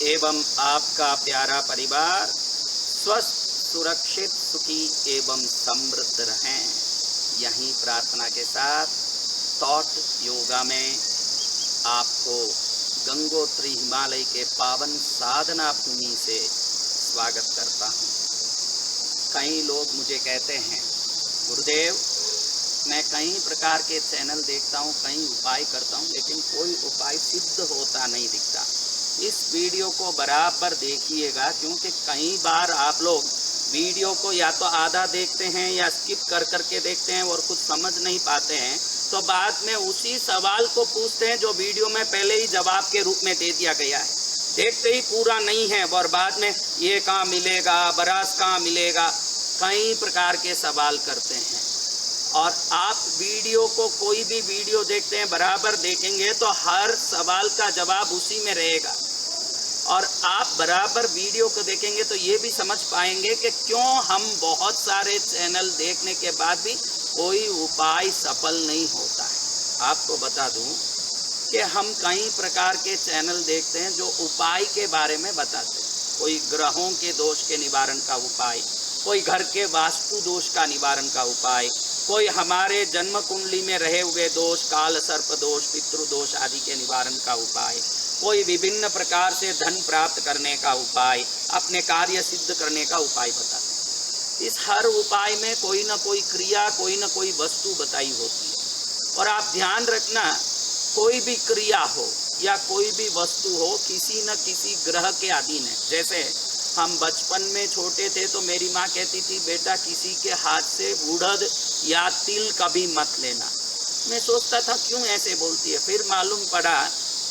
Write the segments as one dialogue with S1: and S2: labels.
S1: एवं आपका प्यारा परिवार स्वस्थ, सुरक्षित, सुखी एवं समृद्ध रहें। यही प्रार्थना के साथ थॉट योगा में आपको गंगोत्री हिमालय के पावन साधना भूमि से स्वागत करता हूँ। कई लोग मुझे कहते हैं, गुरुदेव मैं कई प्रकार के चैनल देखता हूँ, कई उपाय करता हूँ, लेकिन कोई उपाय सिद्ध होता नहीं दिखता। इस वीडियो को बराबर देखिएगा, क्योंकि कई बार आप लोग वीडियो को या तो आधा देखते हैं या स्किप कर करके देखते हैं और कुछ समझ नहीं पाते हैं, तो बाद में उसी सवाल को पूछते हैं जो वीडियो में पहले ही जवाब के रूप में दे दिया गया है। देखते ही पूरा नहीं है और बाद में ये कहाँ मिलेगा, बरास कहाँ मिलेगा, कई प्रकार के सवाल करते हैं। और आप वीडियो को कोई भी वीडियो देखते हैं बराबर देखेंगे तो हर सवाल का जवाब उसी में रहेगा। और आप बराबर वीडियो को देखेंगे तो ये भी समझ पाएंगे कि क्यों हम बहुत सारे चैनल देखने के बाद भी कोई उपाय सफल नहीं होता है। आपको बता दूं कि हम कई प्रकार के चैनल देखते हैं जो उपाय के बारे में बताते हैं। कोई ग्रहों के दोष के निवारण का उपाय, कोई घर के वास्तु दोष का निवारण का उपाय, कोई हमारे जन्म कुंडली में रहे हुए दोष, काल सर्प दोष, पितृ दोष आदि के निवारण का उपाय, कोई विभिन्न प्रकार से धन प्राप्त करने का उपाय, अपने कार्य सिद्ध करने का उपाय बताते हैं। इस हर उपाय में कोई न कोई क्रिया, कोई न कोई वस्तु बताई होती है। और आप ध्यान रखना, कोई भी क्रिया हो या कोई भी वस्तु हो, किसी न किसी ग्रह के अधीन है। जैसे हम बचपन में छोटे थे तो मेरी माँ कहती थी, बेटा किसी के हाथ से उड़द या तिल कभी मत लेना। मैं सोचता था क्यों ऐसे बोलती है, फिर मालूम पड़ा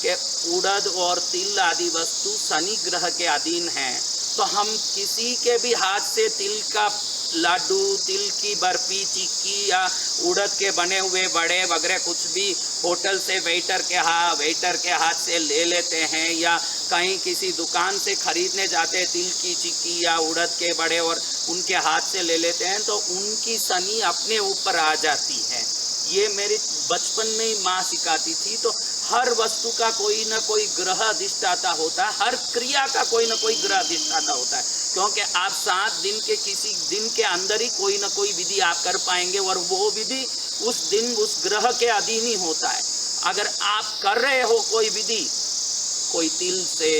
S1: कि उड़द और तिल आदि वस्तु शनि ग्रह के अधीन हैं। तो हम किसी के भी हाथ से तिल का लड्डू, तिल की बर्फी, चिक्की या उड़द के बने हुए बड़े वगैरह कुछ भी होटल से वेटर के हाथ से ले लेते हैं, या कहीं किसी दुकान से खरीदने जाते हैं तिल की चिक्की या उड़द के बड़े और उनके हाथ से ले लेते हैं, तो उनकी शनि अपने ऊपर आ जाती है। ये मेरी बचपन में ही माँ सिखाती थी। तो हर वस्तु का कोई न कोई ग्रह अधिष्ठाता होता है, हर क्रिया का कोई न कोई ग्रह अधिष्ठाता होता है, क्योंकि आप 7 दिन के किसी दिन के अंदर ही कोई न कोई विधि आप कर पाएंगे और वो विधि उस दिन उस ग्रह के अधीन ही होता है। अगर आप कर रहे हो कोई विधि, कोई तिल से,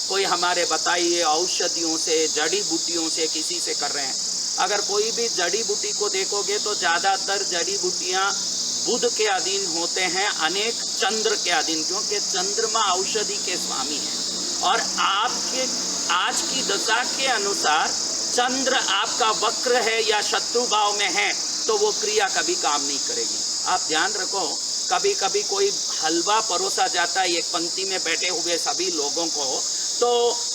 S1: कोई हमारे बताइए औषधियों से, जड़ी बूटियों से किसी से कर रहे हैं, अगर कोई भी जड़ी बूटी को देखोगे तो ज़्यादातर जड़ी बूटियाँ बुध के अधीन होते हैं, अनेक चंद्र के अधीन, क्योंकि चंद्रमा औषधि के स्वामी हैं। और आपके आज की दशा के अनुसार चंद्र आपका वक्र है या शत्रु भाव में है तो वो क्रिया कभी काम नहीं करेगी। आप ध्यान रखो, कभी कभी कोई हलवा परोसा जाता है एक पंक्ति में बैठे हुए सभी लोगों को, तो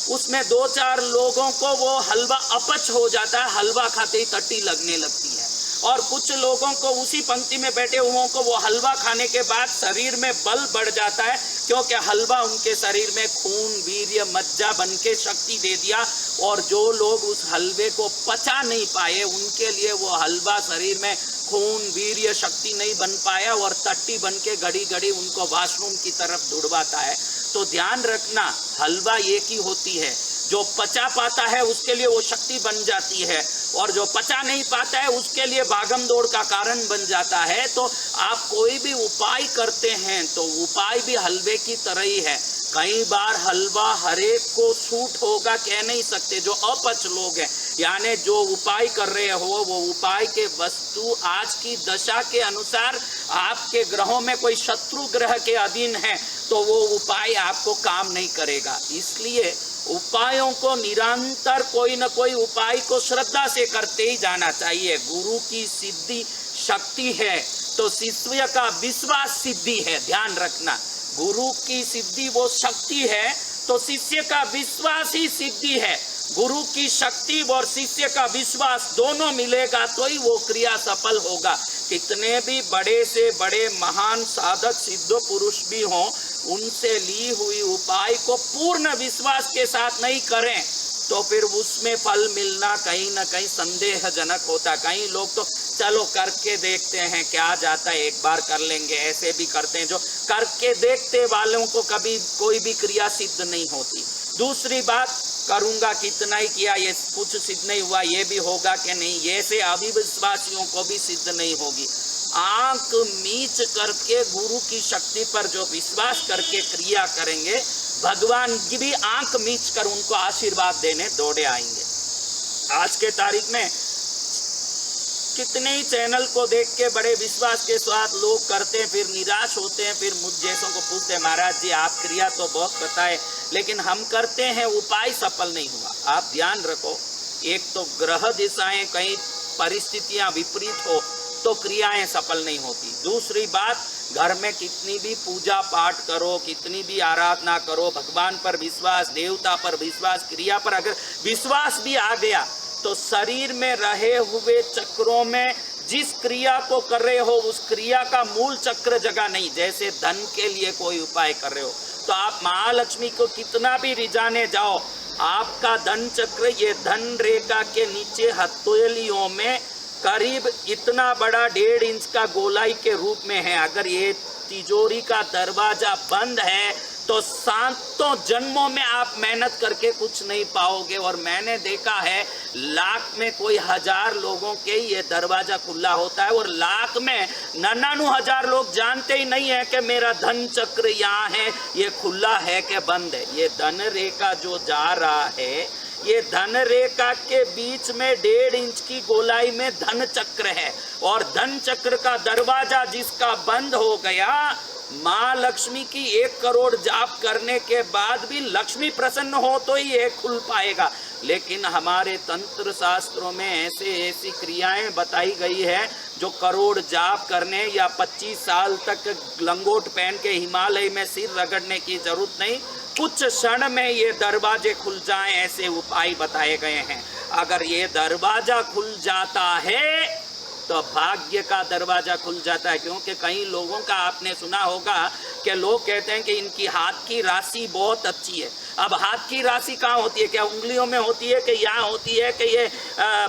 S1: उसमें 2-4 लोगों को वो हलवा अपच हो जाता है, हलवा खाते ही टट्टी लगने लगती है। और कुछ लोगों को उसी पंक्ति में बैठे हुओं को वो हलवा खाने के बाद शरीर में बल बढ़ जाता है, क्योंकि हलवा उनके शरीर में खून, वीर्य, मज्जा बन के शक्ति दे दिया। और जो लोग उस हलवे को पचा नहीं पाए, उनके लिए वो हलवा शरीर में खून, वीर्य, शक्ति नहीं बन पाया और टट्टी बन के घड़ी घड़ी उनको वॉशरूम की तरफ दौड़वाता है। तो ध्यान रखना, हलवा एक ही होती है, जो पचा पाता है उसके लिए वो शक्ति बन जाती है, और जो पचा नहीं पाता है उसके लिए भागम दौड़ का कारण बन जाता है। तो आप कोई भी उपाय करते हैं तो उपाय भी हलवे की तरह ही है। कई बार हलवा हरेक को सूट होगा कह नहीं सकते। जो अपच लोग हैं, यानी जो उपाय कर रहे हो, वो उपाय के वस्तु आज की दशा के अनुसार आपके ग्रहों में कोई शत्रु ग्रह के अधीन है तो वो उपाय आपको काम नहीं करेगा। इसलिए उपायों को निरंतर कोई न कोई उपाय को श्रद्धा से करते ही जाना चाहिए। गुरु की सिद्धि शक्ति है तो शिष्य का विश्वास सिद्धि है। ध्यान रखना, गुरु की सिद्धि वो शक्ति है तो शिष्य का विश्वास ही सिद्धि है। गुरु की शक्ति और शिष्य का विश्वास दोनों मिलेगा तो ही वो क्रिया सफल होगा। कितने भी बड़े से बड़े महान साधक सिद्ध पुरुष भी हों, उनसे ली हुई उपाय को पूर्ण विश्वास के साथ नहीं करें तो फिर उसमें फल मिलना कहीं ना कहीं संदेहजनक होता। कई लोग तो चलो करके देखते हैं क्या जाता है, एक बार कर लेंगे, ऐसे भी करते हैं जो करके देखते वालों को कभी कोई भी क्रिया सिद्ध नहीं होती। दूसरी बात, करूंगा कितना ही किया ये कुछ सिद्ध नहीं हुआ, ये भी होगा कि नहीं, ये से अविश्वासियों को भी सिद्ध नहीं होगी। आंख मीच करके गुरु की शक्ति पर जो विश्वास करके क्रिया करेंगे, भगवान की भी आंख मीच कर उनको आशीर्वाद देने दौड़े आएंगे। आज के तारीख में कितने ही चैनल को देख के बड़े विश्वास के साथ लोग करते हैं, फिर निराश होते हैं, फिर मुझ जैसों को पूछते हैं, महाराज जी आप क्रिया तो बहुत बताए लेकिन हम करते हैं उपाय सफल नहीं हुआ। आप ध्यान रखो, एक तो ग्रह दिशाएं कहीं परिस्थितियां विपरीत हो तो क्रियाएं सफल नहीं होती। दूसरी बात, घर में कितनी भी पूजा पाठ करो, कितनी भी आराधना करो, भगवान पर विश्वास, देवता पर विश्वास, क्रिया पर अगर विश्वास भी आ गया तो शरीर में रहे हुए चक्रों में जिस क्रिया को कर रहे हो उस क्रिया का मूल चक्र जगह नहीं। जैसे धन के लिए कोई उपाय कर रहे हो तो आप महालक्ष्मी को कितना भी रिझाने जाओ, आपका धन चक्र ये धन रेखा के नीचे हथेलियों में करीब इतना बड़ा 1.5 इंच का गोलाई के रूप में है। अगर ये तिजोरी का दरवाजा बंद है तो सातों जन्मों में आप मेहनत करके कुछ नहीं पाओगे। और मैंने देखा है लाख में कोई 1000 लोगों के ये दरवाजा खुला होता है और लाख में 99,000 लोग जानते ही नहीं है कि मेरा धन चक्र यहाँ है, ये खुला है कि बंद है। ये धन रेखा जो जा रहा है, ये धन रेखा के बीच में 1.5 इंच की गोलाई में धन चक्र है और धन चक्र का दरवाजा जिसका बंद हो गया, माँ लक्ष्मी की 1 करोड़ जाप करने के बाद भी लक्ष्मी प्रसन्न हो तो ही ये खुल पाएगा। लेकिन हमारे तंत्र शास्त्रों में ऐसी क्रियाएं बताई गई है जो करोड़ जाप करने या 25 साल तक लंगोट पहन के हिमालय में सिर रगड़ने की जरूरत नहीं, कुछ क्षण में ये दरवाजे खुल जाएं, ऐसे उपाय बताए गए हैं। अगर ये दरवाजा खुल जाता है तो भाग्य का दरवाजा खुल जाता है। क्योंकि कई लोगों का आपने सुना होगा कि लोग कहते हैं कि इनकी हाथ की राशि बहुत अच्छी है। अब हाथ की राशि कहाँ होती है? क्या उंगलियों में होती है कि यहाँ होती है कि ये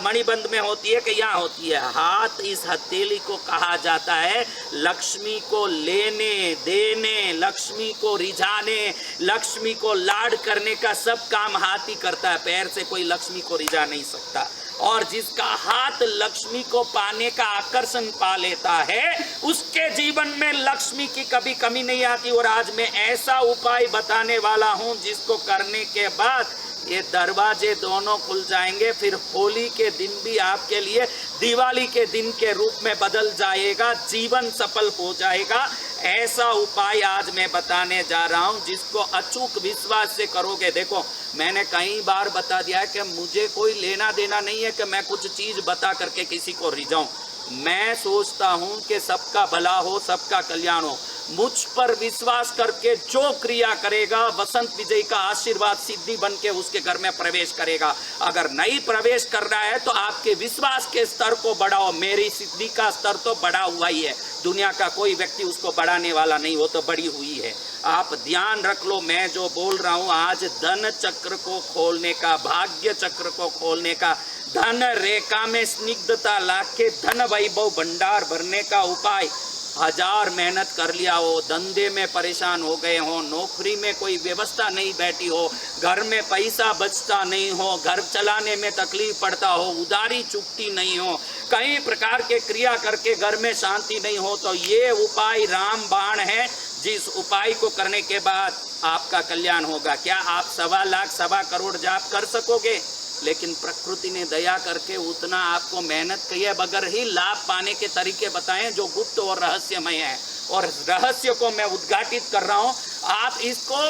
S1: मणिबंध में होती है कि यहाँ होती है? हाथ, इस हथेली को कहा जाता है लक्ष्मी को लेने देने, लक्ष्मी को रिझाने, लक्ष्मी को लाड करने का सब काम हाथ ही करता है। पैर से कोई लक्ष्मी को रिझा नहीं सकता। और जिसका हाथ लक्ष्मी को पाने का आकर्षण पा लेता है उसके जीवन में लक्ष्मी की कभी कमी नहीं आती। और आज मैं ऐसा उपाय बताने वाला हूं जिसको करने के बाद ये दरवाजे दोनों खुल जाएंगे। फिर होली के दिन भी आपके लिए दिवाली के दिन के रूप में बदल जाएगा, जीवन सफल हो जाएगा। ऐसा उपाय आज मैं बताने जा रहा हूं जिसको अचूक विश्वास से करोगे। देखो, मैंने कई बार बता दिया है कि मुझे कोई लेना देना नहीं है कि मैं कुछ चीज बता करके किसी को रिझाऊं। मैं सोचता हूं कि सबका भला हो, सबका कल्याण हो। मुझ पर विश्वास करके जो क्रिया करेगा, वसंत विजय का आशीर्वाद सिद्धि बन के उसके घर में प्रवेश करेगा। अगर नहीं प्रवेश कर रहा है तो आपके विश्वास के स्तर को बढ़ाओ। मेरी सिद्धि का स्तर तो बढ़ा हुआ ही है, दुनिया का कोई व्यक्ति उसको बढ़ाने वाला नहीं, वो तो बढ़ी हुई है। आप ध्यान रख लो, मैं जो बोल रहा हूँ आज धन चक्र को खोलने का, भाग्य चक्र को खोलने का, धन रेखा में स्निग्धता लाके धन वैभव भंडार भरने का उपाय। 1000 मेहनत कर लिया हो, धंधे में परेशान हो गए हो, नौकरी में कोई व्यवस्था नहीं बैठी हो, घर में पैसा बचता नहीं हो, घर चलाने में तकलीफ पड़ता हो, उधारी चुकती नहीं हो, कई प्रकार के क्रिया करके घर में शांति नहीं हो, तो ये उपाय रामबाण है जिस उपाय को करने के बाद आपका कल्याण होगा। क्या आप 1.25 लाख 1.25 करोड़ जाप कर सकोगे? लेकिन प्रकृति ने दया करके उतना आपको मेहनत की है बगैर ही लाभ पाने के तरीके बताएं जो गुप्त और रहस्यमय है। और रहस्य को मैं उद्घाटित कर रहा हूं, आप इसको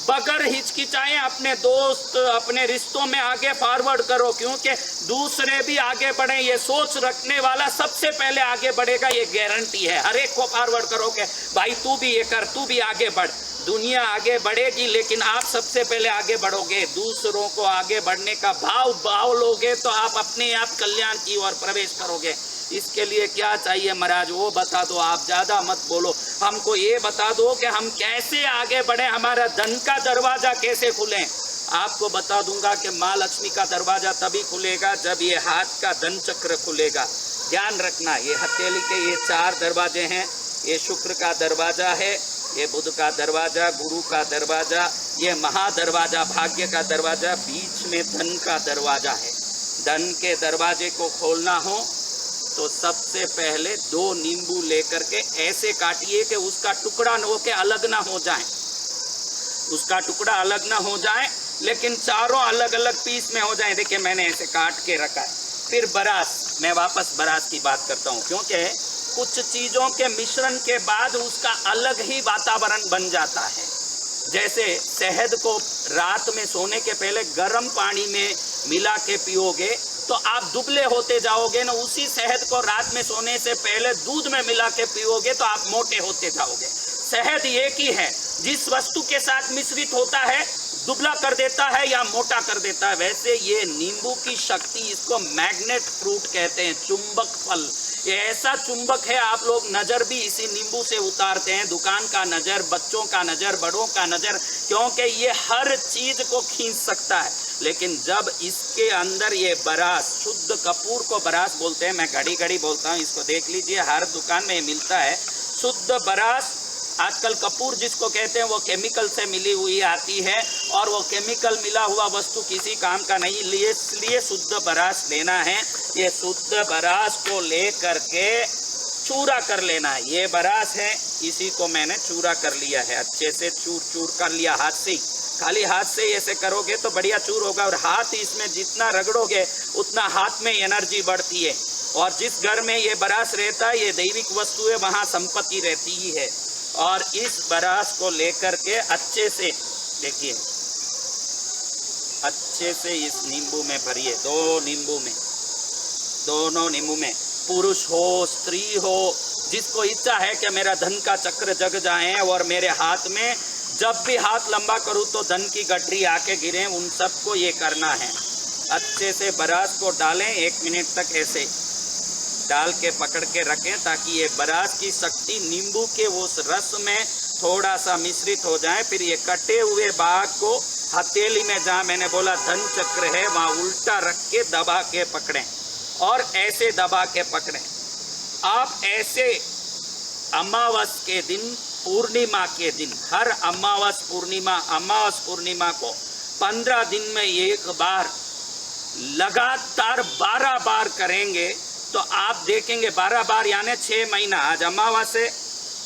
S1: बगैर हिचकिचाएं अपने दोस्त, अपने रिश्तों में आगे फॉरवर्ड करो। क्योंकि दूसरे भी आगे बढ़े, ये सोच रखने वाला सबसे पहले आगे बढ़ेगा, ये गारंटी है। हर एक को फॉरवर्ड करोगे, भाई तू भी ये कर, तू भी आगे बढ़। दुनिया आगे बढ़ेगी लेकिन आप सबसे पहले आगे बढ़ोगे। दूसरों को आगे बढ़ने का भाव लोगे तो आप अपने आप कल्याण की ओर प्रवेश करोगे। इसके लिए क्या चाहिए महाराज, वो बता दो, आप ज्यादा मत बोलो। हमको ये बता दो कि हम कैसे आगे बढ़े, हमारा धन का दरवाजा कैसे खुले। आपको बता दूंगा कि माँ लक्ष्मी का दरवाजा तभी खुलेगा जब ये हाथ का धन चक्र खुलेगा। ध्यान रखना, ये हथेली के ये 4 दरवाजे हैं। ये शुक्र का दरवाजा है, ये बुध का दरवाजा, गुरु का दरवाजा, ये महादरवाजा, भाग्य का दरवाजा, बीच में धन का दरवाजा है। धन के दरवाजे को खोलना हो तो सबसे पहले 2 नींबू लेकर के ऐसे काटिए कि उसका टुकड़ा न हो के अलग ना हो जाए, उसका टुकड़ा अलग ना हो जाए, लेकिन चारों अलग अलग पीस में हो जाए। देखिए मैंने ऐसे काट के रखा है। फिर बरास, मैं वापस बरास की बात करता हूँ, क्योंकि कुछ चीज़ों के मिश्रण के बाद उसका अलग ही वातावरण बन जाता है। जैसे शहद को रात में सोने के पहले गर्म पानी में मिला के पियोगे तो आप दुबले होते जाओगे ना, उसी शहद को रात में सोने से पहले दूध में मिला के पियोगे तो आप मोटे होते जाओगे। शहद एक ही है, जिस वस्तु के साथ मिश्रित होता है दुबला कर देता है या मोटा कर देता है। वैसे ये नींबू की शक्ति, इसको मैग्नेट फ्रूट कहते हैं, चुंबक फल। ये ऐसा चुंबक है, आप लोग नज़र भी इसी नींबू से उतारते हैं, दुकान का नज़र, बच्चों का नज़र, बड़ों का नज़र, क्योंकि ये हर चीज़ को खींच सकता है। लेकिन जब इसके अंदर ये बरास, शुद्ध कपूर को बरास बोलते हैं, मैं घड़ी घड़ी बोलता हूँ, इसको देख लीजिए, हर दुकान में मिलता है शुद्ध बरास। आजकल कपूर जिसको कहते हैं वो केमिकल से मिली हुई आती है, और वो केमिकल मिला हुआ वस्तु किसी काम का नहीं, इसलिए शुद्ध बरास लेना है। ये शुद्ध बरास को ले करके चूरा कर लेना है। ये बरास है, इसी को मैंने चूरा कर लिया है, अच्छे से चूर कर लिया हाथ से ही। खाली हाथ से ऐसे करोगे तो बढ़िया चूर होगा, और हाथ इसमें जितना रगड़ोगे उतना हाथ में एनर्जी बढ़ती है। और जिस घर में ये बरास रहता है, ये दैविक वस्तु है, वहाँ संपत्ति रहती ही है। और इस बरास को लेकर के अच्छे से देखिए, अच्छे से इस नींबू में भरिए, 2 नींबू में, दोनों नींबू में। पुरुष हो स्त्री हो, जिसको इच्छा है कि मेरा धन का चक्र जग जाए और मेरे हाथ में जब भी हाथ लंबा करूं तो धन की गठरी आके गिरे, उन सबको ये करना है। अच्छे से बरास को डालें, 1 मिनट तक ऐसे डाल के पकड़ के रखें, ताकि ये बरास की शक्ति नींबू के उस रस में थोड़ा सा मिश्रित हो जाए। फिर ये कटे हुए भाग को हथेली में, जहाँ मैंने बोला धन चक्र है, वहाँ उल्टा रख के दबा के पकड़ें, और ऐसे दबा के पकड़ें। आप ऐसे अमावस के दिन, पूर्णिमा के दिन, हर अमावस पूर्णिमा को 15 दिन में एक बार लगातार 12 बार करेंगे तो आप देखेंगे, 12 बार यानी 6 महीना। आज अमावस से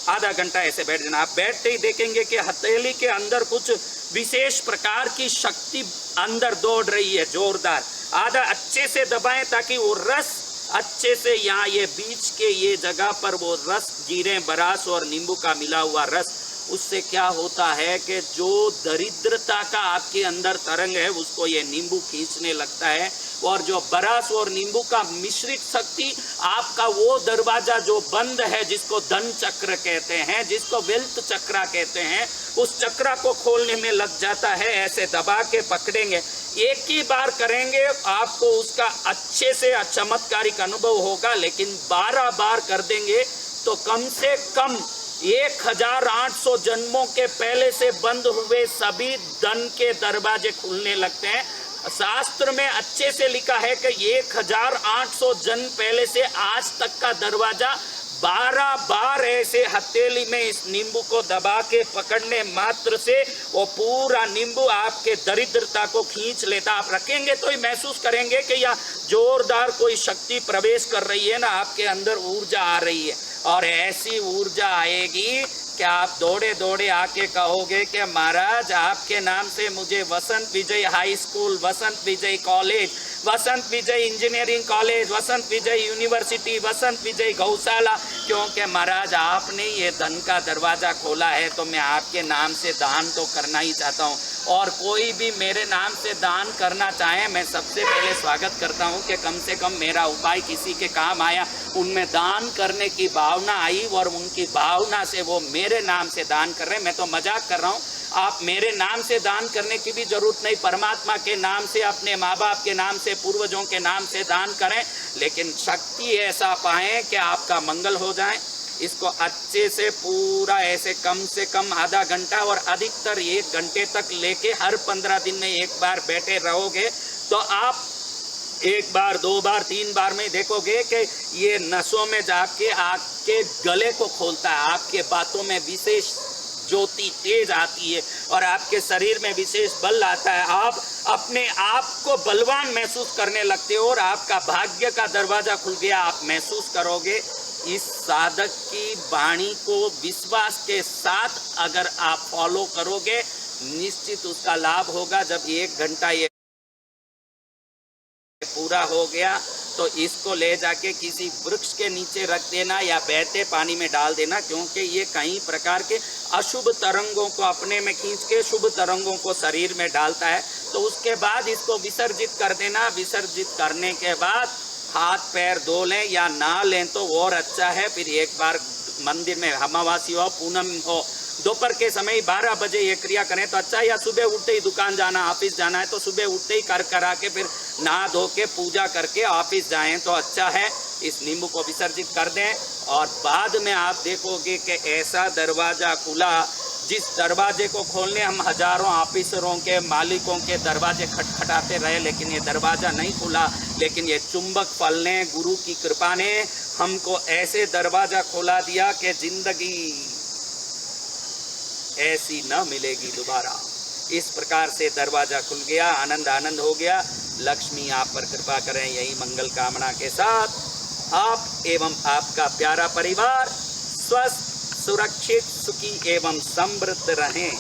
S1: आधा घंटा ऐसे बैठ जाना, आप बैठते ही देखेंगे कि हथेली के अंदर कुछ विशेष प्रकार की शक्ति अंदर दौड़ रही है, जोरदार। आधा अच्छे से दबाएं ताकि वो रस अच्छे से यहाँ ये बीच के ये जगह पर वो रस गिरे, बरास और नींबू का मिला हुआ रस। उससे क्या होता है कि जो दरिद्रता का आपके अंदर तरंग है उसको ये नींबू खींचने लगता है, और जो बरास और नींबू का मिश्रित शक्ति आपका वो दरवाजा जो बंद है, जिसको धन चक्र कहते हैं, जिसको वेल्थ चक्रा कहते हैं, उस चक्रा को खोलने में लग जाता है। ऐसे दबा के पकड़ेंगे, एक ही बार करेंगे, आपको उसका अच्छे से चमत्कारिक अनुभव होगा। लेकिन 12 बार कर देंगे तो कम से कम 1800 जन्मों के पहले से बंद हुए सभी धन के दरवाजे खुलने लगते हैं। शास्त्र में अच्छे से लिखा है कि 1800 जन्म पहले से आज तक का दरवाजा 12 बार ऐसे हथेली में इस नींबू को दबा के पकड़ने मात्र से वो पूरा नींबू आपके दरिद्रता को खींच लेता। आप रखेंगे तो ही महसूस करेंगे कि यह जोरदार कोई शक्ति प्रवेश कर रही है ना, आपके अंदर ऊर्जा आ रही है। और ऐसी ऊर्जा आएगी कि आप दौड़े दौड़े आके कहोगे कि महाराज आपके नाम से मुझे वसंत विजय हाई स्कूल, वसंत विजय कॉलेज, वसंत विजय इंजीनियरिंग कॉलेज, वसंत विजय यूनिवर्सिटी, वसंत विजय गौशाला, क्योंकि महाराज आपने ये धन का दरवाज़ा खोला है तो मैं आपके नाम से दान तो करना ही चाहता हूँ। और कोई भी मेरे नाम से दान करना चाहे, मैं सबसे पहले स्वागत करता हूँ कि कम से कम मेरा उपाय किसी के काम आया, उनमें दान करने की भावना आई और उनकी भावना से वो मेरे नाम से दान कर रहे हैं। मैं तो मजाक कर रहा हूँ, आप मेरे नाम से दान करने की भी जरूरत नहीं, परमात्मा के नाम से, अपने माँ बाप के नाम से, पूर्वजों के नाम से दान करें, लेकिन शक्ति ऐसा पाएं कि आपका मंगल हो जाए। इसको अच्छे से पूरा ऐसे कम से कम आधा घंटा और अधिकतर 1 घंटे तक लेके हर 15 दिन में एक बार बैठे रहोगे तो आप 1 बार 2 बार 3 बार में देखोगे कि ये नसों में जाके आपके गले को खोलता है, आपके बातों में विशेष ज्योति तेज आती है और आपके शरीर में विशेष बल आता है। आप अपने आप को बलवान महसूस करने लगते हो और आपका भाग्य का दरवाजा खुल गया आप महसूस करोगे। इस साधक की वाणी को विश्वास के साथ अगर आप फॉलो करोगे निश्चित उसका लाभ होगा। जब 1 घंटा ये पूरा हो गया तो इसको ले जाके किसी वृक्ष के नीचे रख देना या बहते पानी में डाल देना, क्योंकि ये कई प्रकार के अशुभ तरंगों को अपने में खींच के शुभ तरंगों को शरीर में डालता है। तो उसके बाद इसको विसर्जित कर देना। विसर्जित करने के बाद हाथ पैर धो लें या ना लें तो और अच्छा है। फिर एक बार मंदिर में अमावासी हो पूनम हो दोपहर के समय 12 बजे ये क्रिया करें तो अच्छा, या सुबह उठते ही दुकान जाना ऑफिस जाना है तो सुबह उठते ही कर करा के फिर नहा धो के पूजा करके ऑफिस जाएं तो अच्छा है। इस नींबू को विसर्जित कर दें और बाद में आप देखोगे कि ऐसा दरवाज़ा खुला जिस दरवाजे को खोलने हम हजारों ऑफिसरों के मालिकों के दरवाजे खटखटाते रहे लेकिन ये दरवाज़ा नहीं खुला। लेकिन ये चुंबक फल ने गुरु की कृपा ने हमको ऐसे दरवाज़ा खोला दिया कि जिंदगी ऐसी न मिलेगी दोबारा। इस प्रकार से दरवाजा खुल गया, आनंद आनंद हो गया। लक्ष्मी आप पर कृपा करें, यही मंगल कामना के साथ आप एवं आपका प्यारा परिवार स्वस्थ सुरक्षित सुखी एवं समृद्ध रहें।